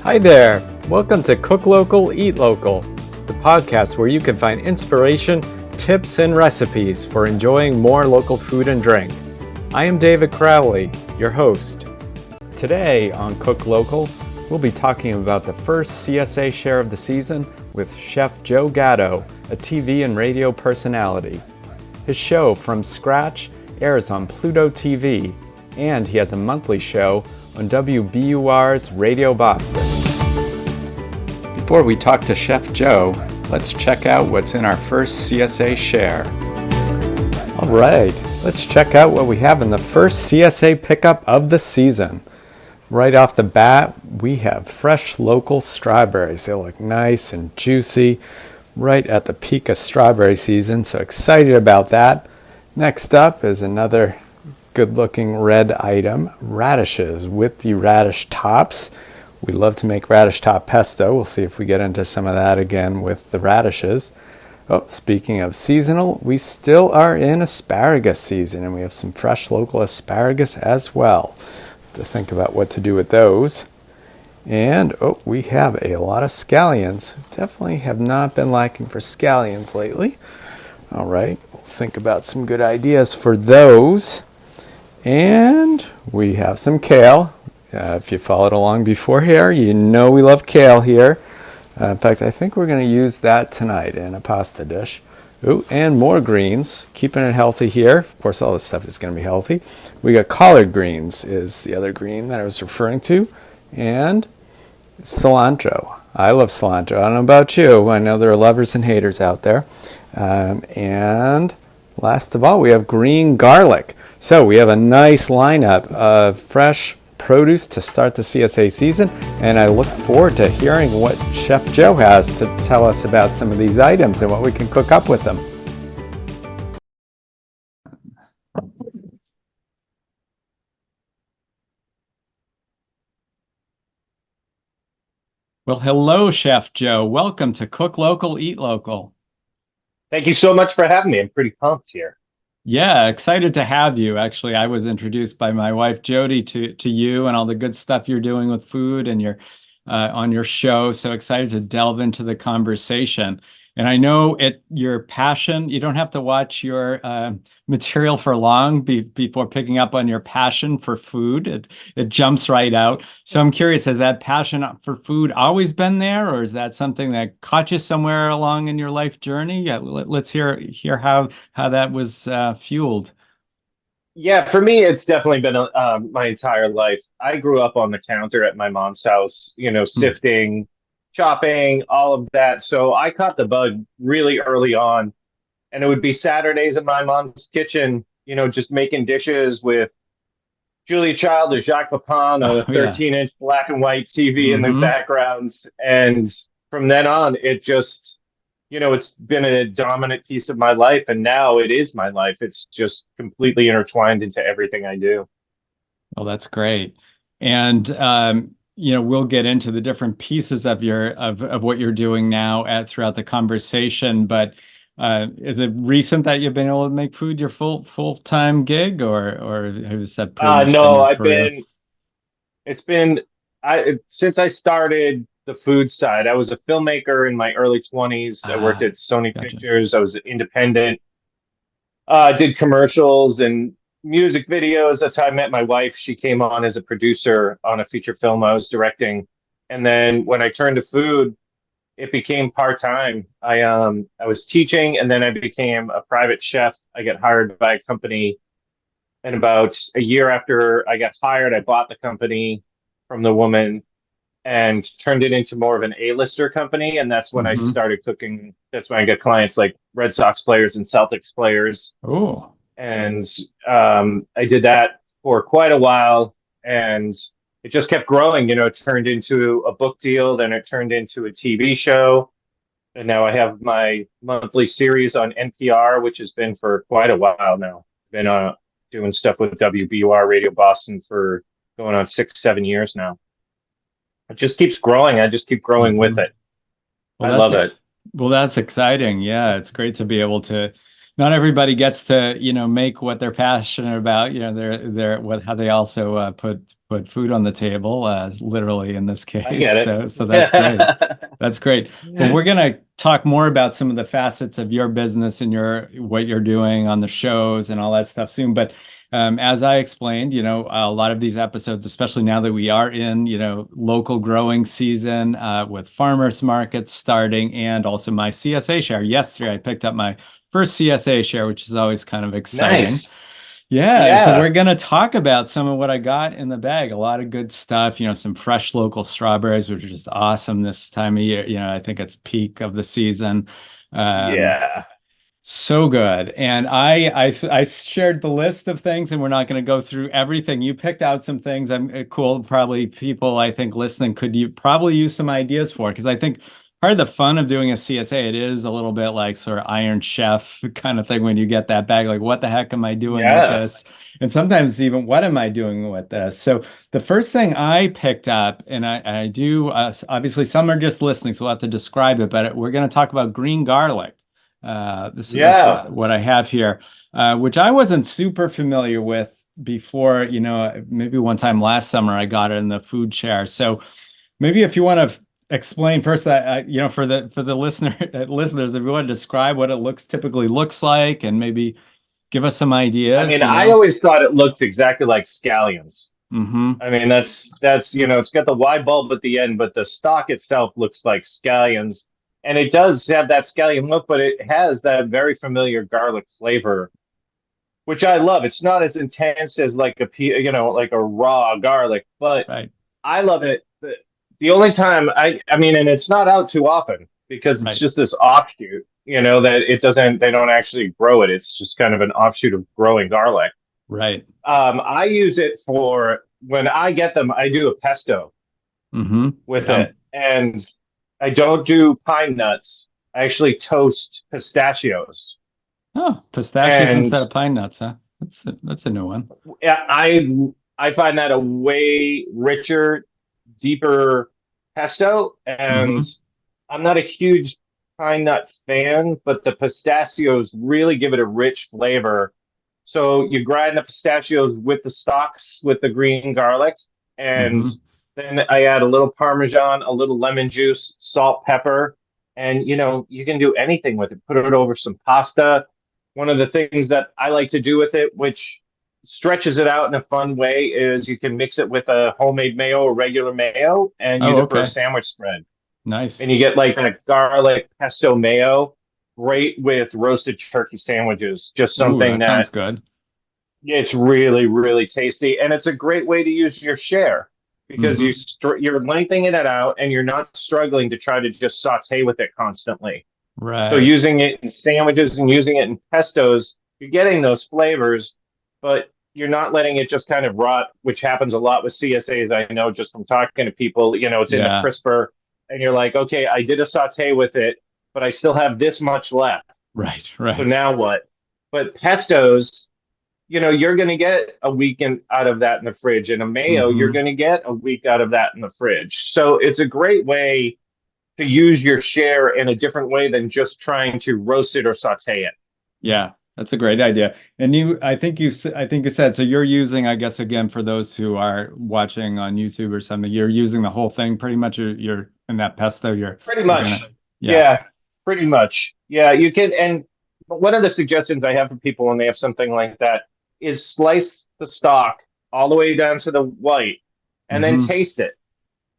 Hi there! Welcome to Cook Local, Eat Local, the podcast where you can find inspiration, tips, and recipes for enjoying more local food and drink. I am David Crowley, your host. Today on Cook Local, we'll be talking about the first CSA share of the season with Chef Joe Gatto, a TV and radio personality. His show, From Scratch, airs on Pluto TV, and he has a monthly show on WBUR's Radio Boston. Before we talk to Chef Joe, let's check out what's in our first CSA share. All right, let's check out what we have in the first CSA pickup of the season. Right off the bat, we have fresh local strawberries. They look nice and juicy, right at the peak of strawberry season, so excited about that. Next up is another good-looking red item, radishes with the radish tops. We love to make radish top pesto. We'll see if we get into some of that again with the radishes. Oh, speaking of seasonal, we still are in asparagus season, and we have some fresh local asparagus as well. To think about what to do with those. And we have a lot of scallions. Definitely have not been lacking for scallions lately. All right, we'll think about some good ideas for those. And we have some kale. If you followed along before here, you know we love kale here. In fact, I think we're going to use that tonight in a pasta dish. Ooh, and more greens, keeping it healthy here. Of course, all this stuff is going to be healthy. We got collard greens is the other green that I was referring to. And cilantro. I love cilantro. I don't know about you. I know there are lovers and haters out there. And last of all, we have green garlic. So we have a nice lineup of fresh produce to start the CSA season, and I look forward to hearing what Chef Joe has to tell us about some of these items and what we can cook up with them. Well, hello, Chef Joe. Welcome to Cook Local, Eat Local. Thank you so much for having me. I'm pretty pumped here. Yeah, excited to have you. Actually, I was introduced by my wife Jody to you and all the good stuff you're doing with food and your on your show. So excited to delve into the conversation. And I know your passion. You don't have to watch your material for long before picking up on your passion for food. It jumps right out. So I'm curious, has that passion for food always been there, or is that something that caught you somewhere along in your life journey? Yeah, let's hear how that was fueled. Yeah, for me, it's definitely been my entire life. I grew up on the counter at my mom's house, sifting, chopping, all of that. So I caught the bug really early on. And it would be Saturdays in my mom's kitchen, just making dishes with Julia Child or Jacques Pepin, a 13-inch black and white TV in the backgrounds. And from then on, it just, it's been a dominant piece of my life. And now it is my life. It's just completely intertwined into everything I do. Well, that's great. And, we'll get into the different pieces of of what you're doing now throughout the conversation. But is it recent that you've been able to make food your full-time gig, or has that pretty much no, been since I started the food side. I was a filmmaker in my early 20s. I worked at Sony Pictures. I was independent. Did commercials and music videos. That's how I met my wife. She came on as a producer on a feature film I was directing. And then when I turned to food, it became part-time. I was teaching, and then I became a private chef. I got hired by a company, and about a year after I got hired, I bought the company from the woman and turned it into more of an A-lister company. And that's when I started cooking. That's when I got clients like Red Sox players and Celtics players. Oh. And I did that for quite a while, and it just kept growing. It turned into a book deal, then it turned into a TV show, and now I have my monthly series on NPR, which has been for quite a while now. I've been doing stuff with WBUR Radio Boston for going on 6-7 years now. It just keeps growing. I just keep growing with it. Well, I love it. Well, that's exciting. Yeah, it's great to be able to. Not everybody gets to, make what they're passionate about. How they also put food on the table, literally in this I case. get So that's great. it. That's great. Well, we're gonna talk more about some of the facets of your business and your what you're doing on the shows and all that stuff soon. But as I explained, a lot of these episodes, especially now that we are in, local growing season with farmers markets starting, and also my CSA share. Yesterday, I picked up my first CSA share, which is always kind of exciting. Nice. Yeah, and so we're Yeah. going to talk about some of what I got in the bag. A lot of good stuff, some fresh local strawberries, which are just awesome this time of year. I think it's peak of the season. Um, Yeah. so good. And I shared the list of things, and we're not going to go through everything. You picked out some things I'm cool. Probably people I think listening could you probably use some ideas for, because I think part of the fun of doing a CSA, it is a little bit like sort of Iron Chef kind of thing when you get that bag, like what the heck am I doing with Yeah. this? And sometimes even what am I doing with this? So the first thing I picked up, and I do obviously some are just listening, so we'll have to describe it, but we're going to talk about green garlic. That's Yeah. what I have here, which I wasn't super familiar with before. Maybe one time last summer I got it in the food share. So maybe if you want to explain first that for the listeners, if you want to describe what it typically looks like, and maybe give us some I ideas. mean, I always thought it looked exactly like scallions. Mm-hmm. I mean, that's it's got the wide bulb at the end, but the stalk itself looks like scallions, and it does have that scallion look, but it has that very familiar garlic flavor, which I love. It's not as intense as like like a raw garlic, but Right. I love it. The only time I mean, and it's not out too often because it's Right. just this offshoot, that they don't actually grow it. It's just kind of an offshoot of growing garlic. Right. I use it for when I get them, I do a pesto Mm-hmm. with Yum. it. And I don't do pine nuts. I actually toast pistachios. Oh, pistachios And instead of pine nuts, huh? That's a new one. yeah, I find that a way richer, deeper pesto. And Mm-hmm. I'm not a huge pine nut fan, but the pistachios really give it a rich flavor. So you grind the pistachios with the stalks with the green garlic, and Mm-hmm. then I add a little Parmesan, a little lemon juice, salt, pepper, and you can do anything with it. Put it over some pasta. One of the things that I like to do with it, which stretches it out in a fun way, is you can mix it with a homemade mayo or regular mayo and use Oh, it for a okay. sandwich spread. Nice. And you get like that garlic pesto mayo, great with roasted turkey sandwiches. Just Ooh, something that sounds that good. it's really, really tasty, and it's a great way to use your share because Mm-hmm. you're lengthening it out, and you're not struggling to try to just saute with it constantly. So Right. using it in sandwiches and using it in pestos, you're getting those flavors, but you're not letting it just kind of rot, which happens a lot with CSAs. I know just from talking to people, it's in the Yeah. crisper, and you're like, okay, I did a saute with it, but I still have this much left. Right. So Right. now what? But pestos, you're going to get a week out of that in the fridge. And a mayo, you're Mm-hmm. going to get a week out of that in the fridge. So it's a great way to use your share in a different way than just trying to roast it or saute it. Yeah, that's a great idea. And I think you said, so you're using, I guess, again, for those who are watching on YouTube or something, you're using the whole thing pretty much. You're in that pesto. Pretty You're gonna, much. yeah. Yeah, pretty much. Yeah, you can. And one of the suggestions I have for people when they have something like that is slice the stock all the way down to the white and then Mm-hmm. taste it.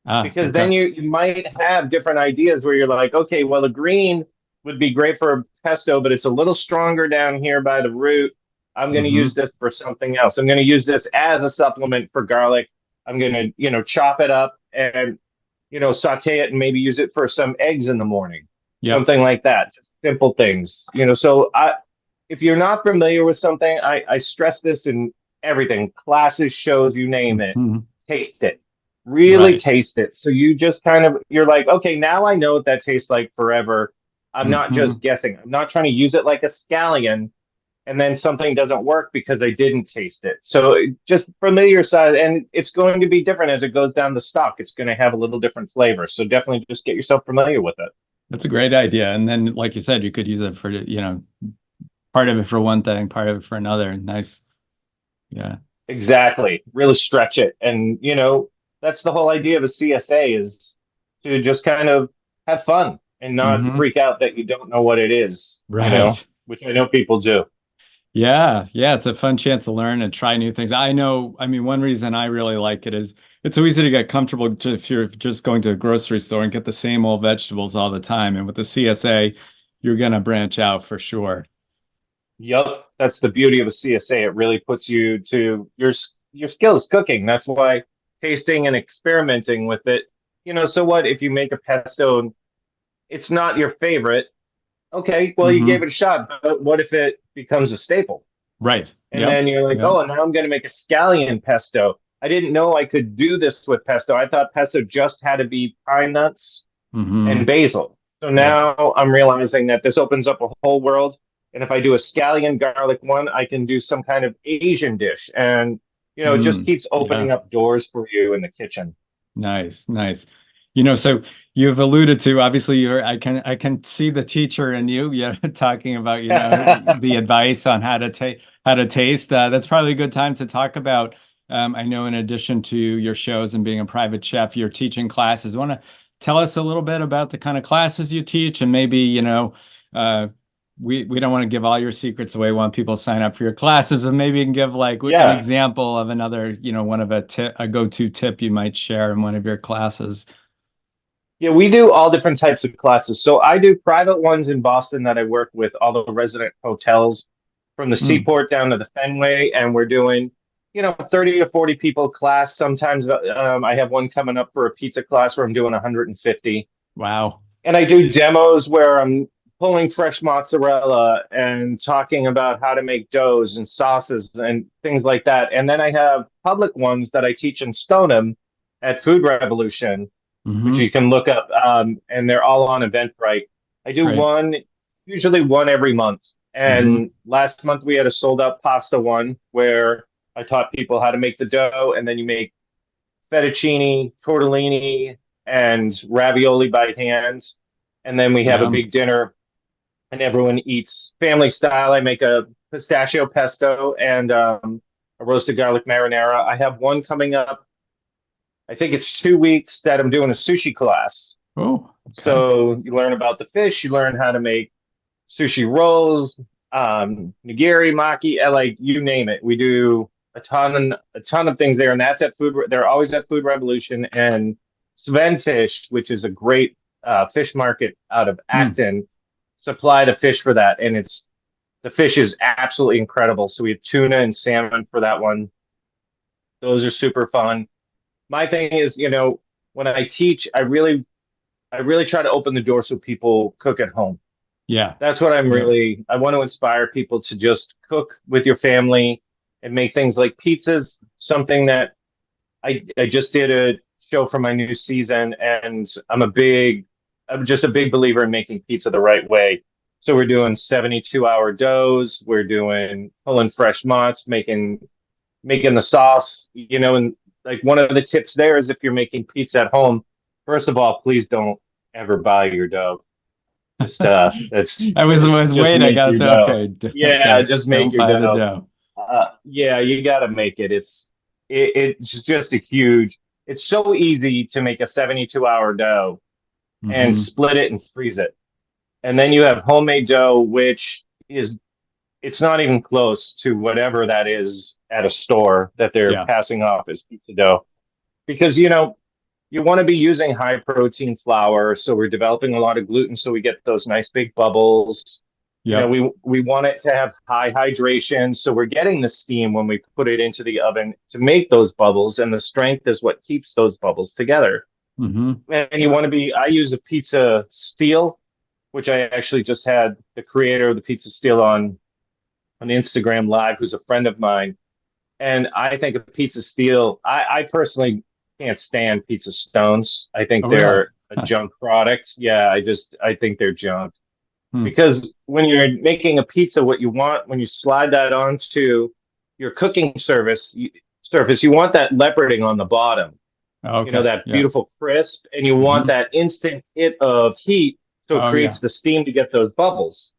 Ah, Because okay. then you might have different ideas where you're like, okay, well, the green would be great for a pesto, but it's a little stronger down here by the root. I'm going to Mm-hmm. use this for something else. I'm going to use this as a supplement for garlic. I'm going to, chop it up and, saute it and maybe use it for some eggs in the morning, Yep. something like that. Just simple things, So if you're not familiar with something, I stress this in everything, classes, shows, you name it, Mm-hmm. taste it, really Right. taste it. So you just you're like, okay, now I know what that tastes like forever. I'm not Mm-hmm. just guessing. I'm not trying to use it like a scallion and then something doesn't work because I didn't taste it. So just familiar side, and it's going to be different as it goes down the stock. It's going to have a little different flavor. So definitely just get yourself familiar with it. That's a great idea. And then, like you said, you could use it for, part of it for one thing, part of it for another. Nice. Yeah. Exactly. Really stretch it. And, that's the whole idea of a CSA is to just kind of have fun and not Hmm. freak out that you don't know what it is, Right. which I know people do. Yeah, yeah, it's a fun chance to learn and try new things. I know, I mean, one reason I really like it is it's so easy to get comfortable if you're just going to a grocery store and get the same old vegetables all the time. And with the CSA, you're going to branch out for sure. Yup. That's the beauty of a CSA. It really puts you to your skills cooking. That's why tasting and experimenting with it. So what if you make a pesto and it's not your favorite? Okay, well, you gave Hmm. it a shot, but what if it becomes a staple? Right. And Yep. then you're like, Yep. oh, and now I'm going to make a scallion pesto. I didn't know I could do this with pesto. I thought pesto just had to be pine nuts and Hmm. basil. So Yep. now I'm realizing that this opens up a whole world. And if I do a scallion garlic one, I can do some kind of Asian dish. And, it just Mm. keeps opening Yeah. up doors for you in the kitchen. Nice, nice. So you've alluded to obviously I can see the teacher in you, yeah, talking about, the advice on how to taste. That's probably a good time to talk about. I know in addition to your shows and being a private chef, you're teaching classes. Want to tell us a little bit about the kind of classes you teach and maybe, uh, we don't want to give all your secrets away. We want people to sign up for your classes, but maybe you can give like an Yeah. example of another, one of a go-to tip you might share in one of your classes. Yeah, we do all different types of classes. So I do private ones in Boston that I work with all the resident hotels from the Mm, Seaport down to the Fenway, and we're doing, 30 to 40 people class. Sometimes I have one coming up for a pizza class where I'm doing 150. wow. And I do demos where I'm pulling fresh mozzarella and talking about how to make doughs and sauces and things like that. And then I have public ones that I teach in Stoneham at Food Revolution, which Hmm. you can look up, and they're all on Eventbrite. I do Great. usually one every month. Hmm. And last month we had a sold out pasta one where I taught people how to make the dough, and then you make fettuccine, tortellini, and ravioli by hand. And then we have a Yum. big dinner, and everyone eats family style. I make a pistachio pesto and a roasted garlic marinara. I have one coming up. I think it's 2 weeks that I'm doing a sushi class. Oh, okay. So you learn about the fish, you learn how to make sushi rolls, nigiri, maki, like you name it. We do a ton of things there, and that's at food. They're always at Food Revolution and Sven Fish, which is a great fish market out of Mm, Acton, supply the fish for that, and the fish is absolutely incredible. So we have tuna and salmon for that one. Those are super fun. My thing is, when I teach, I really try to open the door so people cook at home. yeah. That's what Yep. I want to inspire people to just cook with your family and make things like pizzas, something that I just did a show for my new season, and I'm just a big believer in making pizza the right way. So we're doing 72-hour doughs, we're doing pulling fresh mozz, making the sauce, and like one of the tips there is if you're making pizza at home, first of all, please don't ever buy your dough. Just that's I was just waiting. I make gotta your say, dough. okay, Yeah, okay, just make don't your buy the dough. dough. Yeah, you gotta make it. It's just a huge. It's so easy to make a 72-hour dough and Hmm. split it and freeze it, and then you have homemade dough, which is it's not even close to whatever that is at a store that they're Yeah. passing off as pizza dough. Because you want to be using high protein flour, so we're developing a lot of gluten, so we get those nice big bubbles. Yep. We want it to have high hydration, so we're getting the steam when we put it into the oven to make those bubbles, and the strength is what keeps those bubbles together. Hmm. And you want to be, I use a pizza steel, which I actually just had the creator of the pizza steel on Instagram Live, who's a friend of mine. And I think a pizza steel, I personally can't stand pizza stones. I think Oh, really? they're a junk product. Yeah, I think they're junk. Hmm. Because when you're making a pizza, what you want when you slide that onto your cooking surface, you want that leoparding on the bottom, Okay. that Yeah. beautiful crisp, and you want Hmm. that instant hit of heat so it Oh, creates yeah. the steam to get those bubbles.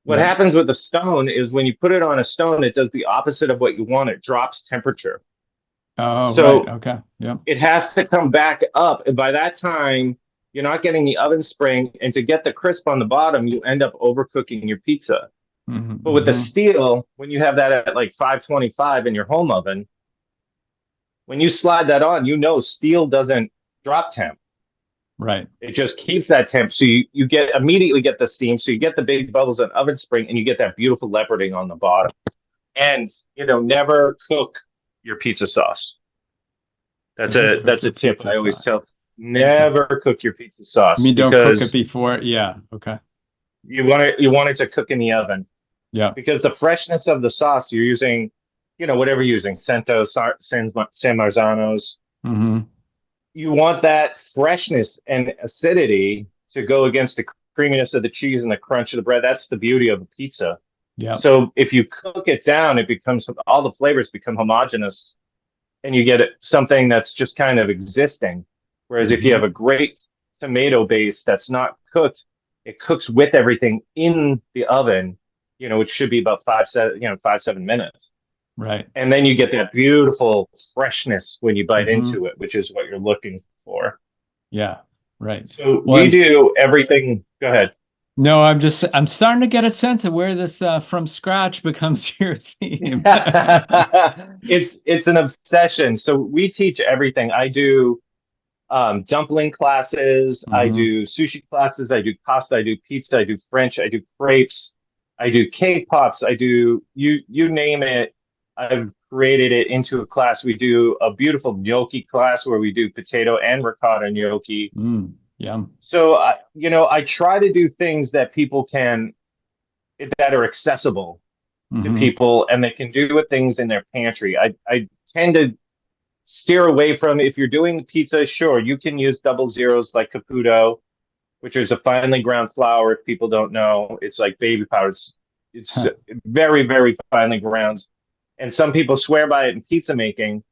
What happens with a stone is when you put it on a stone, it does the opposite of what you want. It drops temperature. Oh, right. So Okay. Yeah. it has to come back up. And by that time, you're not getting the oven spring. And to get the crisp on the bottom, you end up overcooking your pizza. But with the steel, when you have that at like 525 in your home oven, when you slide that on, steel doesn't drop temp. Right. It just keeps that temp. So you get immediately get the steam. So you get the big bubbles on oven spring and you get that beautiful leoparding on the bottom. And, never cook your pizza sauce. That's a tip I always tell. Never cook your pizza sauce. You mean don't cook it before? Yeah. Okay. You want it to cook in the oven. Yeah. Because the freshness of the sauce you're using, whatever you're using, Cento, San Marzanos. Mm-hmm. You want that freshness and acidity to go against the creaminess of the cheese and the crunch of the bread. That's the beauty of a pizza. Yeah. So if you cook it down, it becomes all the flavors become homogeneous, and you get something that's just kind of existing. Whereas if you have a great tomato base that's not cooked, it cooks with everything in the oven. It should be about 5-7 minutes. Right. And then you get that beautiful freshness when you bite into it, which is what you're looking for. Yeah. Right. So we do everything. Go ahead. No, I'm starting to get a sense of where this from scratch becomes your theme. It's an obsession. So we teach everything. I do dumpling classes. I do sushi classes. I do pasta. I do pizza. I do French. I do crepes. I do cake pops. I do you name it. I've created it into a class. We do a beautiful gnocchi class where we do potato and ricotta gnocchi. Yum. So I try to do things that people that are accessible to people, and they can do with things in their pantry. I tend to steer away from, if you're doing pizza, sure, you can use double zeros like Caputo, which is a finely ground flour. If people don't know, it's like baby powder. It's very, very finely ground. And some people swear by it in pizza making.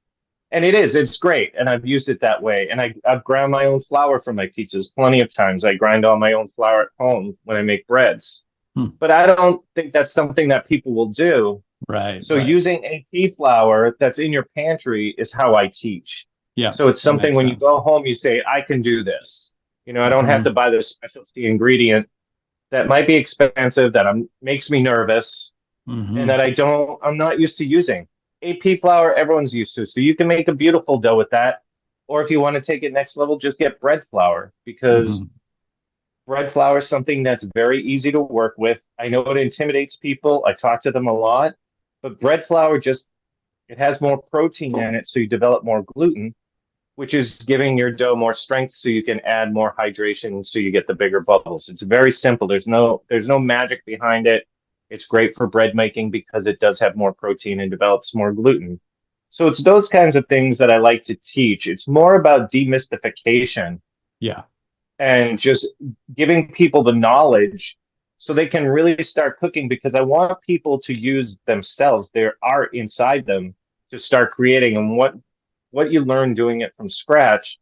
And it's great. And I've used it that way. And I've ground my own flour for my pizzas plenty of times. I grind all my own flour at home when I make breads. But I don't think that's something that people will do. Right. So using AP flour that's in your pantry is how I teach. Yeah. So it's something when you go home, you say, I can do this. I don't have to buy this specialty ingredient that might be expensive, that makes me nervous, and that I'm not used to using. AP flour, everyone's used to. So you can make a beautiful dough with that. Or if you want to take it next level, just get bread flour, because bread flour is something that's very easy to work with. I know it intimidates people. I talk to them a lot. But bread flour it has more protein in it, so you develop more gluten, which is giving your dough more strength so you can add more hydration so you get the bigger bubbles. It's very simple. There's no magic behind it. It's great for bread making because it does have more protein and develops more gluten. So it's those kinds of things that I like to teach. It's more about demystification. Yeah. And just giving people the knowledge so they can really start cooking, because I want people to use themselves, their art inside them, to start creating. And what you learn doing it from scratch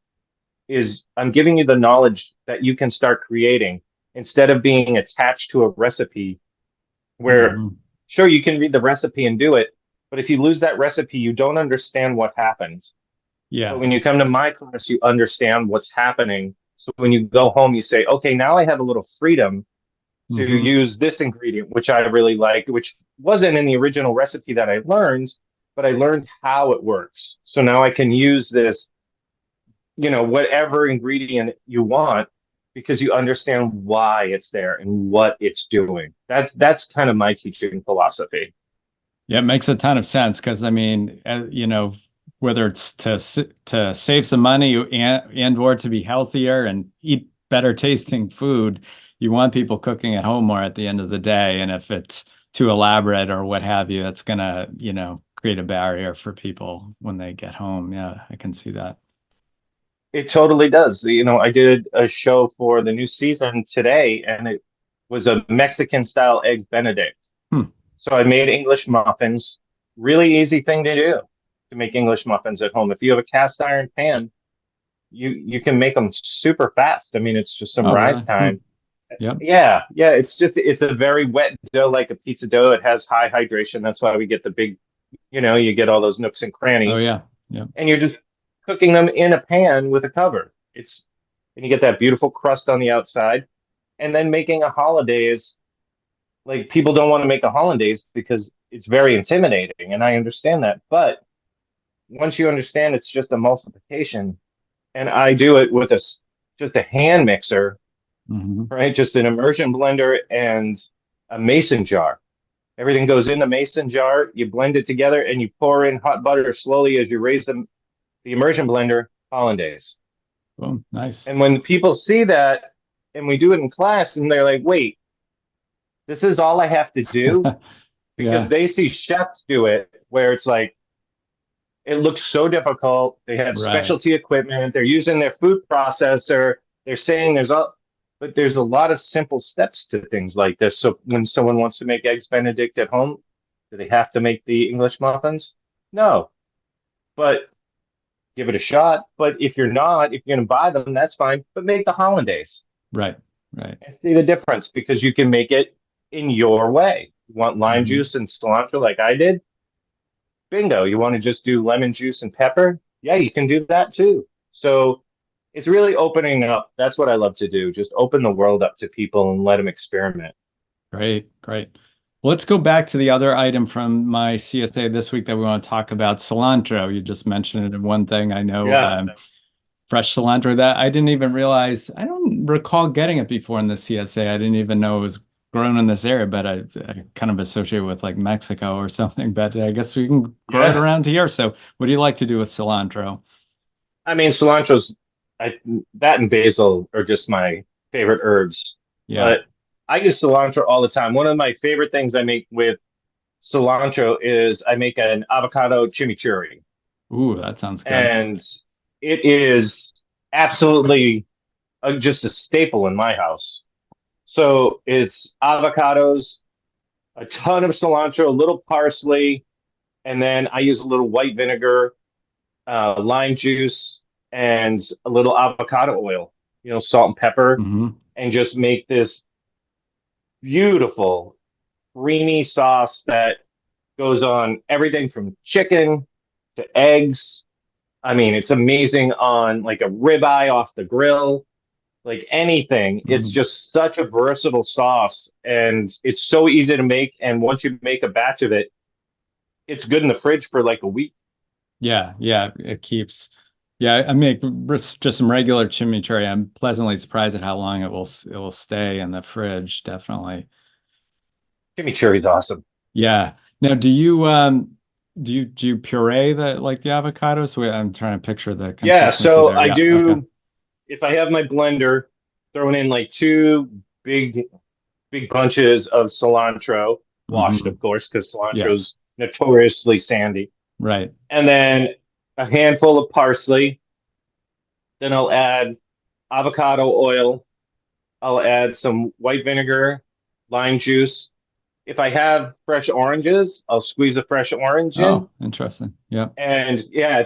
is I'm giving you the knowledge that you can start creating instead of being attached to a recipe where, sure, you can read the recipe and do it, but if you lose that recipe, you don't understand what happened. Yeah. But when you come to my class, you understand what's happening. So when you go home, you say, okay, now I have a little freedom to use this ingredient, which I really like, which wasn't in the original recipe that I learned, but I learned how it works. So now I can use this, whatever ingredient you want, because you understand why it's there and what it's doing. That's kind of my teaching philosophy. Yeah, it makes a ton of sense, because whether it's to save some money and or to be healthier and eat better tasting food, you want people cooking at home more at the end of the day. And if it's too elaborate or what have you, that's gonna create a barrier for people when they get home. Yeah, I can see that. It totally does. I did a show for the new season today, and it was a Mexican style eggs Benedict. So I made English muffins. Really easy thing to do, to make English muffins at home. If you have a cast iron pan, you can make them super fast. I mean, it's just some rise time. Yep. Yeah, yeah. It's a very wet dough, like a pizza dough. It has high hydration. That's why we get the big, you get all those nooks and Oh crannies, yeah. Yep. and you're just cooking them in a pan with a cover. And you get that beautiful crust on the outside, and then making a hollandaise. Like people don't want to make a hollandaise because it's very intimidating, and I understand that. But once you understand it's just a multiplication, and I do it with just a hand mixer, Hmm. right? Just an immersion blender and a mason jar. Everything goes in the mason jar. You blend it together and you pour in hot butter slowly as you raise the immersion blender hollandaise. Boom. Nice. And when people see that and we do it in class and they're like, wait, this is all I have to do? Because Yeah. they see chefs do it where it's like, it looks so difficult. They have Right. specialty equipment. They're using their food processor. They're saying but there's a lot of simple steps to things like this. So when someone wants to make eggs Benedict at home, do they have to make the English muffins? No, but give it a shot. But if you're going to buy them, that's fine. But make the hollandaise Right. Right. and see the difference because you can make it in your way. You want lime Hmm. juice and cilantro like I did? Bingo. You want to just do lemon juice and pepper? Yeah, you can do that too. So it's really opening up. That's what I love to do. Just open the world up to people and let them experiment. Great. Great. Let's go back to the other item from my CSA this week that we want to talk about, cilantro. You just mentioned it in one thing. I know Yeah. fresh cilantro that I didn't even realize. I don't recall getting it before in the CSA. I didn't even know it was grown in this area, but I kind of associate with like Mexico or something. But I guess we can grow it Yeah. around here. So, what do you like to do with cilantro? I mean, I, that and basil are just my favorite herbs. Yeah. But I use cilantro all the time. One of my favorite things I make with cilantro is I make an avocado chimichurri. Ooh, that sounds good. And it is absolutely just a staple in my house. So it's avocados, a ton of cilantro, a little parsley, and then I use a little white vinegar, lime juice, and a little avocado oil, salt and pepper, Hmm. and just make this beautiful, creamy sauce that goes on everything from chicken to eggs. I mean, it's amazing on like a ribeye off the grill, like anything. It's Hmm. just such a versatile sauce and it's so easy to make. And once you make a batch of it, it's good in the fridge for like a week. Yeah, yeah, it keeps. Yeah, I make just some regular chimichurri. I'm pleasantly surprised at how long it will stay in the fridge. Definitely. Chimichurri is awesome. Yeah. Now, do you puree the avocados? I'm trying to picture the Yeah, consistency so there. I Yeah. Okay. do if I have my blender, throwing in like two big big bunches of cilantro, washed Hmm. of course, because Yes. cilantro's notoriously sandy. Right. And then a handful of parsley. Then I'll add avocado oil. I'll add some white vinegar, lime juice. If I have fresh oranges, I'll squeeze a fresh orange in. Oh, interesting. Yeah. And yeah,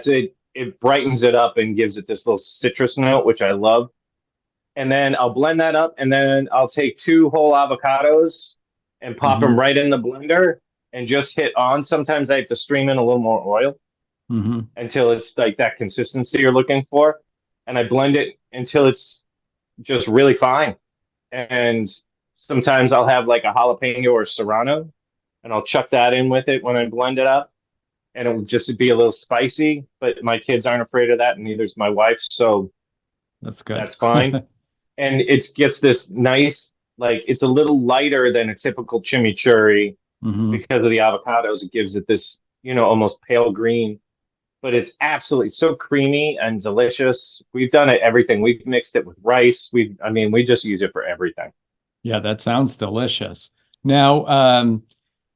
it brightens it up and gives it this little citrus note, which I love. And then I'll blend that up, and then I'll take two whole avocados and pop Hmm. them right in the blender and just hit on. Sometimes I have to stream in a little more oil Hmm. until it's like that consistency you're looking for. And I blend it until it's just really fine. And sometimes I'll have like a jalapeno or serrano, and I'll chuck that in with it when I blend it up. And it will just be a little spicy, but my kids aren't afraid of that, and neither's my wife. So That's good. that's fine. And it gets this nice, like it's a little lighter than a typical chimichurri Hmm. because of the avocados. It gives it this, almost pale green, but it's absolutely so creamy and delicious. We've done it everything. We've mixed it with rice. We just use it for everything. Yeah, that sounds delicious. Now,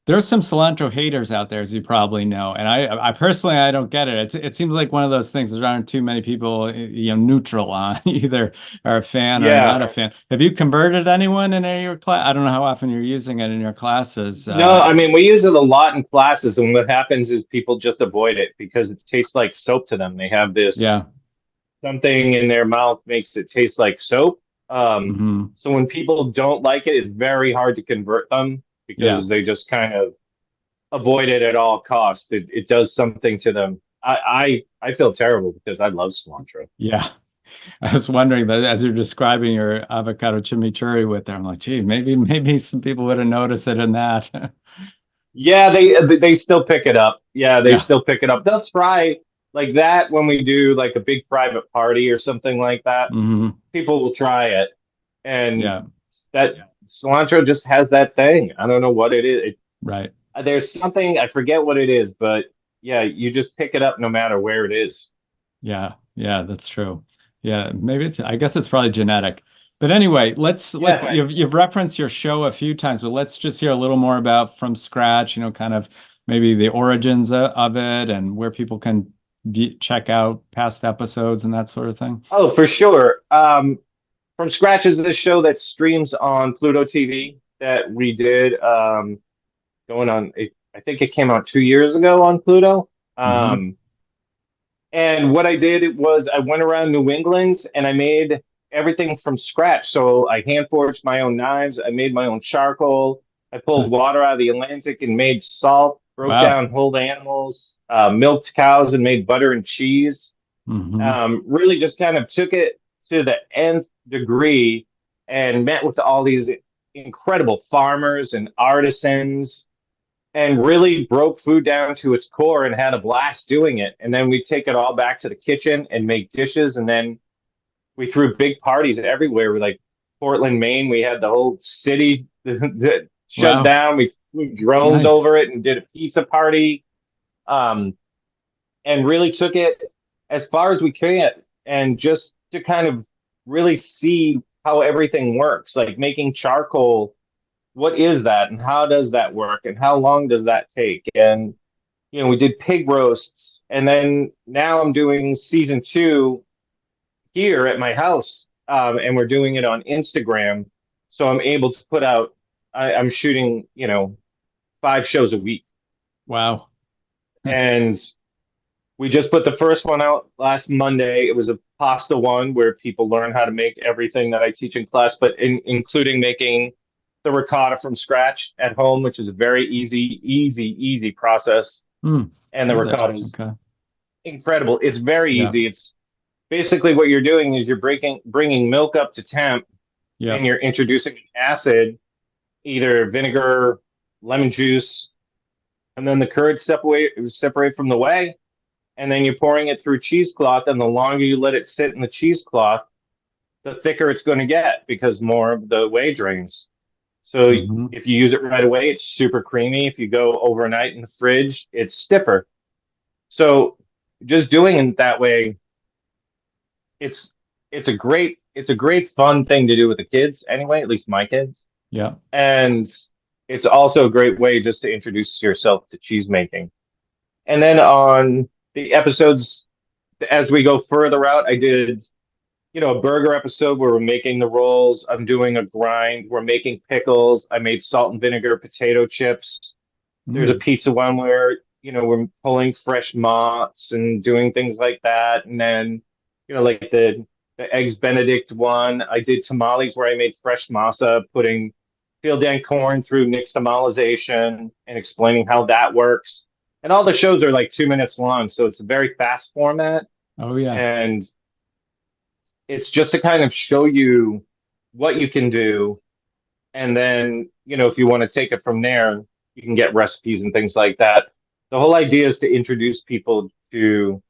there's some cilantro haters out there, as you probably know, and I personally I don't get it. It seems like one of those things. There aren't too many people, neutral on either are a fan or not a Yeah. fan. Have you converted anyone in any of your class? I don't know how often you're using it in your classes. No, I mean, we use it a lot in classes, and what happens is people just avoid it because it tastes like soap to them. They have this Yeah. something in their mouth makes it taste like soap. So when people don't like it, it's very hard to convert them because they just kind of avoid it at all costs. It does something to them. I feel terrible because I love cilantro. Yeah. I was wondering that as you're describing your avocado chimichurri with there, I'm like, gee, maybe some people would have noticed it in that. Yeah, they still pick it up. Yeah, they Yeah. still pick it up. They'll try like that when we do like a big private party or something like that. People will try it, and Yeah. that cilantro just has that thing. I don't know what it is. Right. There's something I forget what it is, but yeah, you just pick it up no matter where it is. Yeah. Yeah, that's true. Yeah, maybe I guess it's probably genetic. But anyway, Yeah, you've referenced your show a few times, but let's just hear a little more about From Scratch, kind of maybe the origins of it and where people can check out past episodes and that sort of thing. oh, for sure. From Scratch is this show that streams on Pluto TV that we did. Going on, I think it came out 2 years ago on Pluto. And what I did was I went around New England and I made everything from scratch. So I hand forged my own knives. I made my own charcoal. I pulled water out of the Atlantic and made salt, broke Wow. down whole animals, milked cows and made butter and cheese. Really just kind of took it to the nth degree and met with all these incredible farmers and artisans and really broke food down to its core and had a blast doing it. And then we take it all back to the kitchen and make dishes. And then we threw big parties everywhere. We like Portland, Maine. We had the whole city shut down. We flew drones over it and did a pizza party. And really took it as far as we can and just to kind of really see how everything works, like making charcoal. What is that and how does that work and how long does that take? And we did pig roasts, and then now I'm doing season 2 here at my house, and we're doing it on Instagram, so I'm able to put out. I'm shooting 5 shows a week. Wow. And we just put the first one out last Monday. It was a pasta one where people learn how to make everything that I teach in class, but including making the ricotta from scratch at home, which is a very easy process. And the ricotta is incredible. It's very easy. It's basically what you're doing is you're bringing milk up to temp, and you're introducing acid, either vinegar, lemon juice, and then the curds separate from the whey, and then you're pouring it through cheesecloth. And the longer you let it sit in the cheesecloth, the thicker it's going to get because more of the whey drains. So if you use it right away, it's super creamy. If you go overnight in the fridge, it's stiffer. So just doing it that way, it's a great fun thing to do with the kids anyway, at least my kids. Yeah. And it's also a great way just to introduce yourself to cheese making. And then on the episodes, as we go further out, I did a burger episode where we're making the rolls. I'm doing a grind. We're making pickles. I made salt and vinegar potato chips. There's a pizza one where, we're pulling fresh mozz and doing things like that. And then, like the Eggs Benedict one, I did tamales where I made fresh masa, putting field and corn through nixtamalization and explaining how that works. And all the shows are like 2 minutes long. So it's a very fast format. Oh, yeah. And it's just to kind of show you what you can do. And then, if you want to take it from there, you can get recipes and things like that. The whole idea is to introduce people to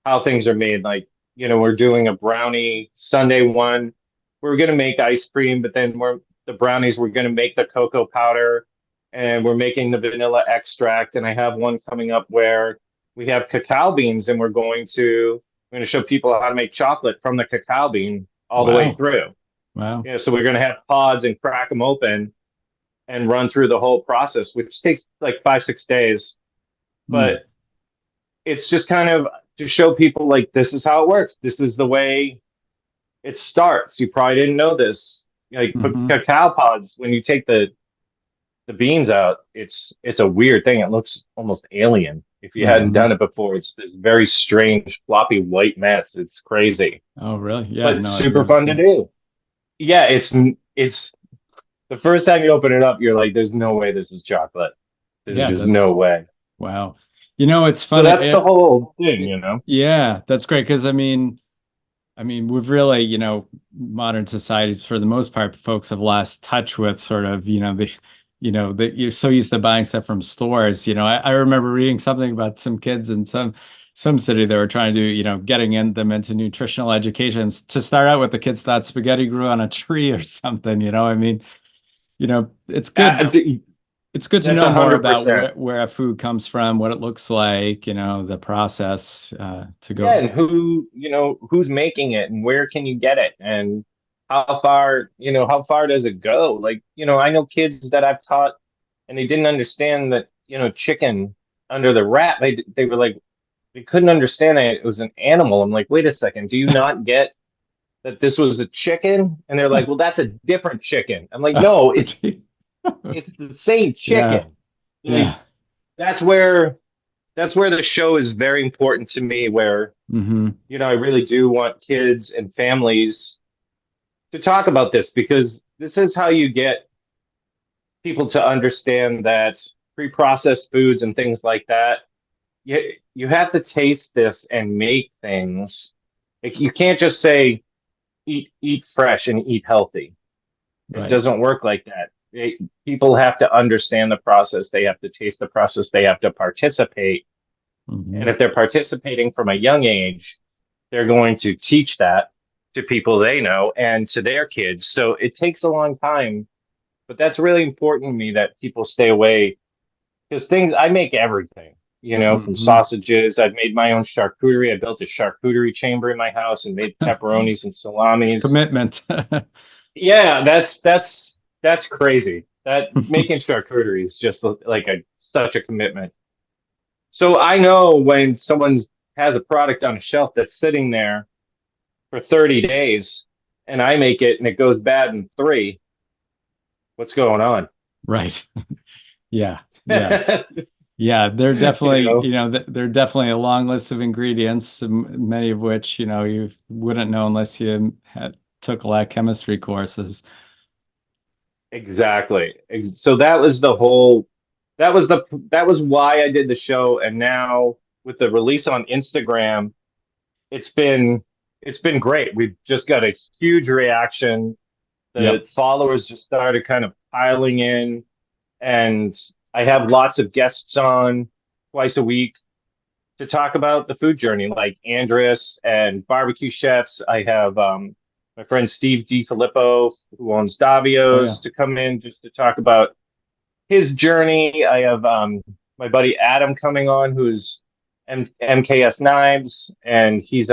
how things are made. Like, we're doing a brownie Sunday one. We're going to make ice cream, but then we're going to make the cocoa powder, and we're making the vanilla extract. And I have one coming up where we have cacao beans, and we're going to show people how to make chocolate from the cacao bean all the way through. Wow. So we're going to have pods and crack them open and run through the whole process, which takes like 5-6 days. But it's just kind of to show people like, this is how it works. This is the way it starts. You probably didn't know this. Like cacao pods, when you take the beans out, it's a weird thing. It looks almost alien. If you hadn't done it before, it's this very strange, floppy white mess. It's crazy. Oh, really? Yeah. But super fun to do. Yeah, it's the first time you open it up, you're like, there's no way this is chocolate. There's Yeah, just no that's way. wow. You know, it's So funny. that's the whole thing, you know? Yeah, that's great because I mean, we've really, modern societies for the most part, folks have lost touch with sort of, you're so used to buying stuff from stores. I remember reading something about some kids in some city that were trying to do, getting them into nutritional education. To start out with, the kids thought spaghetti grew on a tree or something. I mean, it's good. Uh, th- It's good to That's know a more hundred about percent. where a food comes from, what it looks like, the process to Yeah, go. and who's making it and where can you get it and how far does it go? Like, I know kids that I've taught and they didn't understand that, chicken under the wrap. They were like, they couldn't understand that it was an animal. I'm like, wait a second, do you not get that this was a chicken? And they're like, well, that's a different chicken. I'm like, Oh, no, gee. it's the same Yeah, chicken. Like yeah. that's where that's where the show is very important to me, where Hmm. I really do want kids and families to talk about this because this is how you get people to understand that pre-processed foods and things like that, you have to taste this and make things. Like, you can't just say eat fresh and eat healthy. It Right. doesn't work like that. People have to understand the process. They have to taste the process. They have to participate. And Hmm. if they're participating from a young age, they're going to teach that to people they know and to their kids. So it takes a long time, but that's really important to me that people stay away because I make everything, from Hmm. sausages. I've made my own charcuterie. I built a charcuterie chamber in my house and made pepperonis and It's salamis. commitment. Yeah, that's crazy. That making charcuterie is just like such a commitment. So I know when someone has a product on a shelf that's sitting there for 30 days and I make it and it goes bad in three, what's going on? Right. Yeah. Yeah. Yeah. They're You definitely, know, they're definitely a long list of ingredients, many of which, you wouldn't know unless you took a lot of chemistry courses. exactly. So that was why I did the show. And now with the release on Instagram, it's been it's been great. We've just got a huge reaction. The Yep. followers just started kind of piling in, and I have lots of guests on twice a week to talk about the food journey, like Andres and barbecue chefs. I have my friend Steve DiFilippo, who owns Oh, Davio's, yeah. to come in just to talk about his journey. I have my buddy Adam coming on, who's MKS Knives, and he's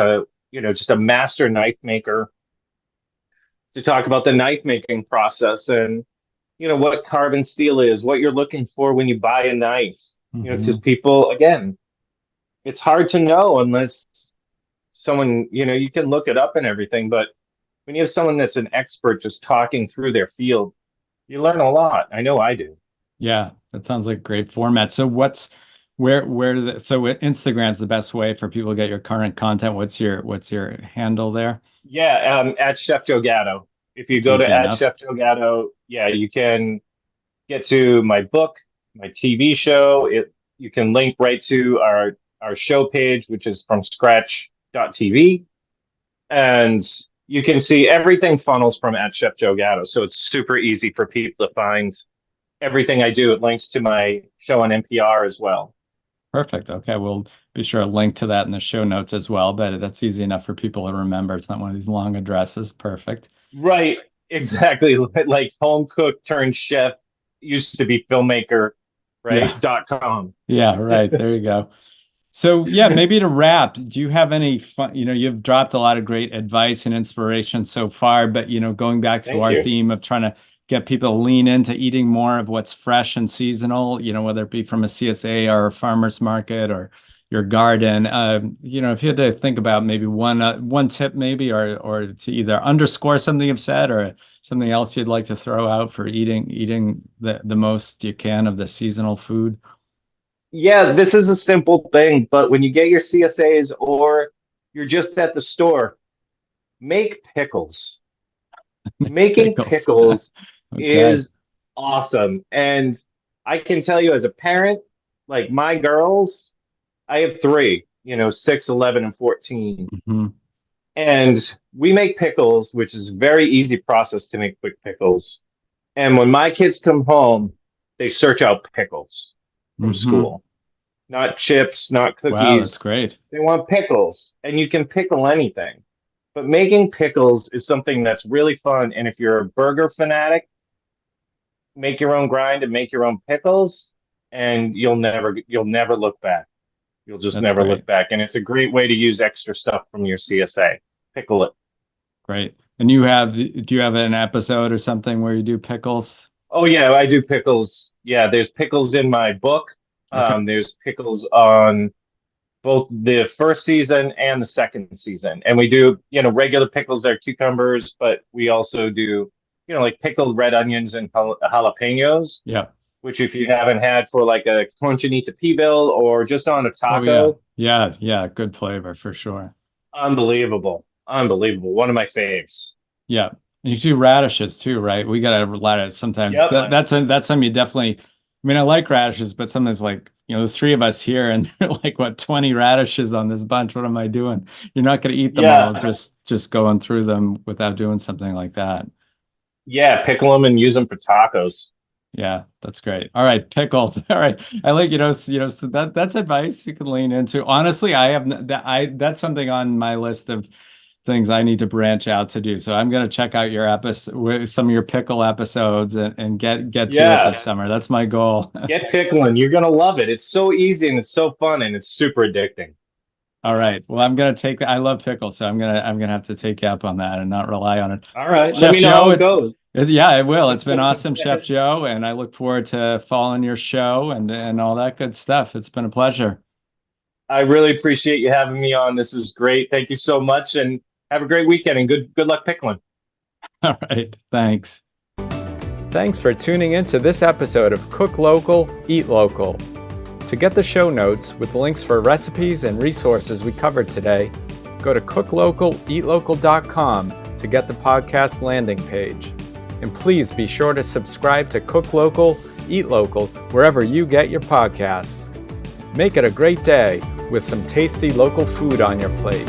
just a master knife maker, to talk about the knife making process and what carbon steel is, what you're looking for when you buy a knife. Because Hmm. people, again, it's hard to know unless someone, you can look it up and everything, but when you have someone that's an expert just talking through their field, you learn a lot. I know I do. Yeah, that sounds like a great format. So Instagram's the best way for people to get your current content. What's your handle there? Yeah, at Chef Joe Gatto. If you It's go to easy at enough. Chef Joe Gatto, yeah, you can get to my book, my TV show. You can link right to our show page, which is from scratch.tv. And you can see everything funnels from at Chef Joe Gatto. So it's super easy for people to find everything I do. It links to my show on NPR as well. Perfect. Okay, we'll be sure to link to that in the show notes as well. But that's easy enough for people to remember. It's not one of these long addresses. Perfect. Right, exactly. Like home cook turned chef used to be filmmaker, right? Yeah. .com. Yeah, right. There you go. So yeah, maybe to wrap, do you have any fun, you've dropped a lot of great advice and inspiration so far, but going back to Thank our you. theme of trying to get people to lean into eating more of what's fresh and seasonal, whether it be from a CSA or a farmer's market or your garden, if you had to think about maybe one tip maybe, or to either underscore something you've said or something else you'd like to throw out for eating the most you can of the seasonal food. Yeah, this is a simple thing, but when you get your CSAs or you're just at the store, make pickles. Making pickles Okay. is awesome. And I can tell you as a parent, like my girls, I have three, 6, 11, and 14. Hmm. And we make pickles, which is a very easy process to make quick pickles. And when my kids come home, they search out pickles from Hmm. school, not chips, not Wow, that's cookies. great. They want pickles, and you can pickle anything. But making pickles is something that's really fun. And if you're a burger fanatic, make your own grind and make your own pickles, and you'll never look back. You'll just That's never look great. back. And it's a great way to use extra stuff from your CSA. Pickle it. Great. And do you have an episode or something where you do pickles? Oh yeah, I do pickles. Yeah, there's pickles in my book. Okay. There's pickles on both the first season and the second season. And we do, regular pickles, they're cucumbers, but we also do, like pickled red onions and jalapenos, Yeah. which if you haven't had for like a conchinita pibil or just on a Oh yeah. taco, Yeah. Yeah. Good flavor for sure. unbelievable. Unbelievable. One of my faves. Yeah. And you do radishes too, right? We got a radish sometimes. Yep. That's something you definitely, I mean, I like radishes, but sometimes like, the three of us here and they're like, what, 20 radishes on this bunch? What am I doing? You're not going to eat them all, Yeah. just going through them without doing something like that. Yeah. Pickle them and use them for tacos. Yeah, that's great. All right, pickles. All right. I like, so that's advice you can lean into. Honestly, I have that's something on my list of things I need to branch out to do. So I'm going to check out your episode, some of your pickle episodes and get to it this Yeah. summer. That's my goal. Get pickling. You're gonna love it. It's so easy and it's so fun and it's super addicting. All right. Well, I'm going to take I love pickles, so I'm going to have to take you up on that and not rely on it. All right. Let Chef me know Joe, how it goes. yeah, it will. It's been awesome, Chef Joe, and I look forward to following your show and all that good stuff. It's been a pleasure. I really appreciate you having me on. This is great. Thank you so much and have a great weekend and good luck pickling. All right. Thanks. Thanks for tuning in to this episode of Cook Local, Eat Local. To get the show notes with links for recipes and resources we covered today, go to cooklocaleatlocal.com to get the podcast landing page. And please be sure to subscribe to Cook Local, Eat Local wherever you get your podcasts. Make it a great day with some tasty local food on your plate.